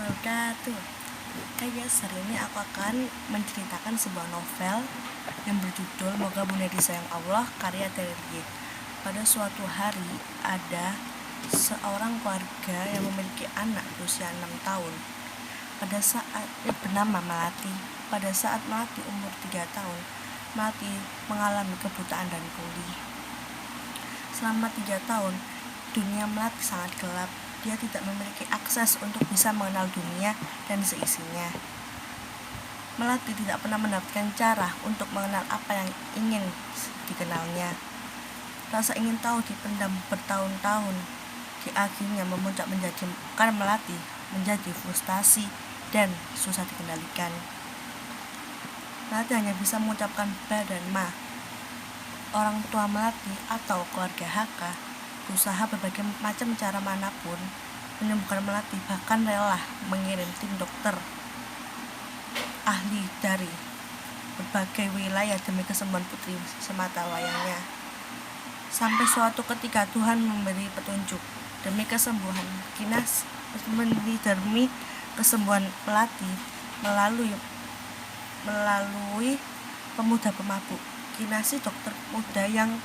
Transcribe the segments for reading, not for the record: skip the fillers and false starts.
wabarakatuh. Hai guys, hari ini aku akan menceritakan sebuah novel yang berjudul Moga Bunda Disayang Allah, karya Terelie. Pada suatu hari ada seorang keluarga yang memiliki anak berusia 6 tahun. Pada saat bernama Melati. Pada saat Melati umur 3 tahun, Melati mengalami kebutaan dan tuli. Selama 3 tahun, dunia Melati sangat gelap. Dia tidak memiliki akses untuk bisa mengenal dunia dan seisinya. Melati tidak pernah mendapatkan cara untuk mengenal apa yang ingin dikenalnya. Rasa ingin tahu dipendam bertahun-tahun, di akhirnya memuncak menjadikan Melati menjadi frustasi dan susah dikendalikan. Melati hanya bisa mengucapkan ba dan ma. Orang tua Melati atau keluarga HK berusaha berbagai macam cara manapun menyembuhkan Melati, bahkan rela mengirim tim dokter ahli dari berbagai wilayah demi kesembuhan putri semata wayangnya. Sampai suatu ketika Tuhan memberi petunjuk demi kesembuhan demi kesembuhan Melati melalui pemuda pemabuk. Kinasi, dokter muda yang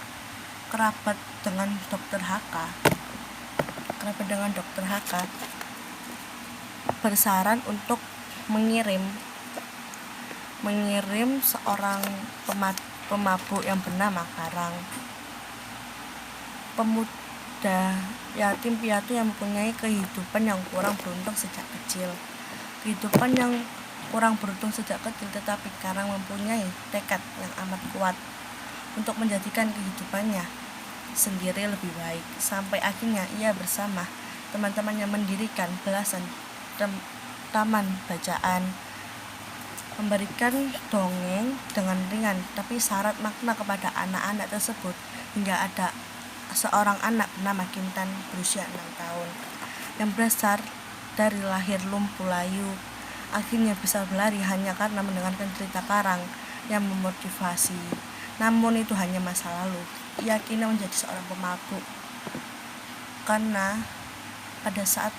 kerabat dengan dokter HK bersaran untuk mengirim seorang pemabuk yang bernama Karang, pemuda yatim piatu yang mempunyai kehidupan yang kurang beruntung sejak kecil. Tetapi Karang mempunyai tekad yang amat kuat untuk menjadikan kehidupannya sendiri lebih baik. Sampai akhirnya ia bersama teman-temannya mendirikan belasan taman bacaan, memberikan dongeng dengan ringan tapi syarat makna kepada anak-anak tersebut, hingga ada seorang anak bernama Kintan berusia 6 tahun yang berasal dari lahir lumpuh layu, akhirnya bisa berlari hanya karena mendengarkan cerita Karang yang memotivasi. Namun itu hanya masa lalu. Ia kini menjadi seorang pemabuk karena pada saat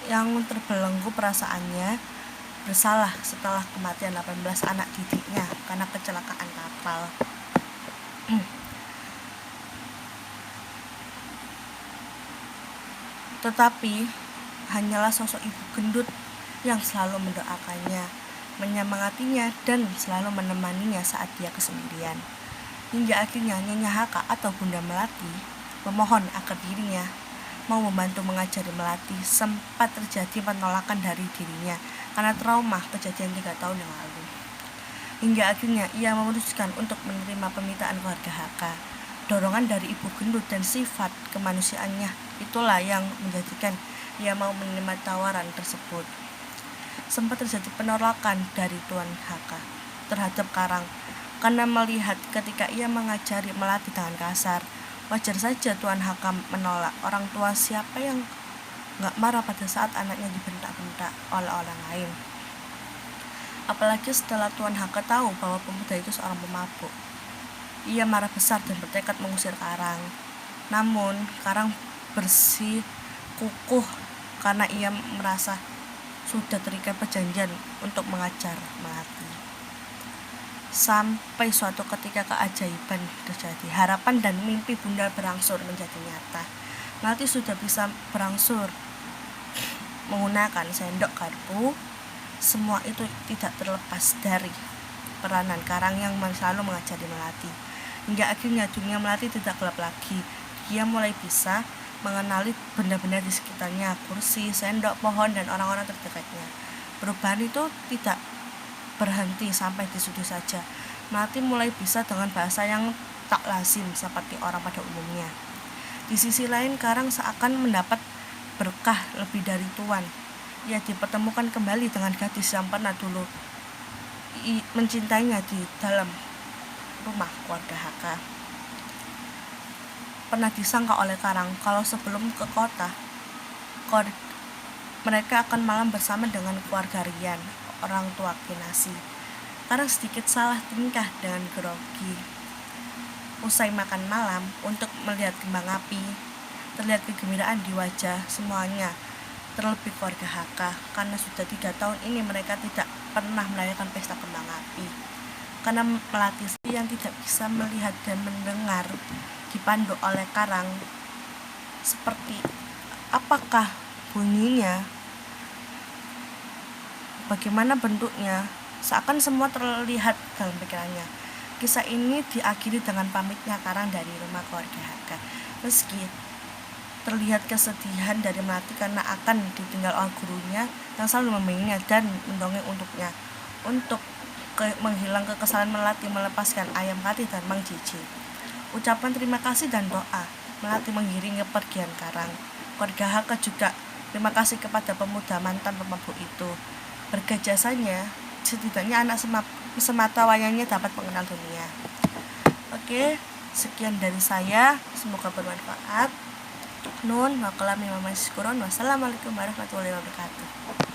yang terbelenggu perasaannya bersalah setelah kematian 18 anak didiknya karena kecelakaan kapal. Tetapi hanyalah sosok ibu gendut yang selalu mendoakannya, menyemangatinya, dan selalu menemaninya saat dia kesendirian. Hingga akhirnya Nyonya HK atau Bunda Melati memohon agar dirinya mau membantu mengajari Melati. Sempat terjadi penolakan dari dirinya karena trauma kejadian 3 tahun yang lalu. Hingga akhirnya ia memutuskan untuk menerima permintaan keluarga HK. Dorongan dari ibu gendut dan sifat kemanusiaannya itulah yang menjadikan ia mau menerima tawaran tersebut. Sempat terjadi penolakan dari Tuan HK terhadap Karang karena melihat ketika ia mengajari Melati dengan kasar. Wajar saja Tuan HK menolak. Orang tua siapa yang gak marah pada saat anaknya dibentak-bentak oleh orang lain? Apalagi setelah Tuan HK tahu bahwa pemuda itu seorang pemabuk. Ia marah besar dan bertekad mengusir Karang. Namun Karang bersikukuh karena ia merasa sudah terikat perjanjian untuk mengajar Melati. Sampai suatu ketika keajaiban terjadi. Harapan dan mimpi Bunda berangsur menjadi nyata. Melati sudah bisa berangsur menggunakan sendok garpu. Semua itu tidak terlepas dari peranan Karang yang selalu mengajari Melati. Hingga akhirnya dunia Melati tidak gelap lagi. Dia mulai bisa mengenali benda-benda di sekitarnya, kursi, sendok, pohon, dan orang-orang terdekatnya. Perubahan itu tidak berhenti sampai di situ saja. Melati mulai bisa dengan bahasa yang tak lazim seperti orang pada umumnya. Di sisi lain, Karang seakan mendapat berkah lebih dari Tuan. Ia dipertemukan kembali dengan gadis yang pernah dulu mencintainya di dalam rumah keluarga HK. Pernah disangka oleh Karang kalau sebelum ke kota mereka akan malam bersama dengan keluarga Rian, orang tua Kinasi. Karang sedikit salah tingkah dengan grogi. Usai makan malam untuk melihat kembang api, terlihat kegembiraan di wajah semuanya. terlebih keluarga HK, karena sudah 3 tahun ini mereka tidak pernah merayakan pesta kembang api. Karena Melati yang tidak bisa melihat dan mendengar dipandu oleh karang seperti apakah bunyinya, bagaimana bentuknya, seakan semua terlihat dalam pikirannya. Kisah ini diakhiri dengan pamitnya karang dari rumah keluarga HK. Meski terlihat kesedihan dari Melati karena akan ditinggal oleh gurunya yang selalu membimbingnya dan mendongeng untuknya. Untuk menghilang kekesalan Melati melepaskan ayam Kati dan Mang Cici. Ucapan terima kasih dan doa Melati mengiringi pergian karang. Keluarga HK juga terima kasih kepada pemuda mantan pemabuk itu. Berkat jasanya, setidaknya anak semata wayangnya dapat mengenal dunia. Oke, sekian dari saya. Semoga bermanfaat. Nun, wassalamualaikum warahmatullahi wabarakatuh.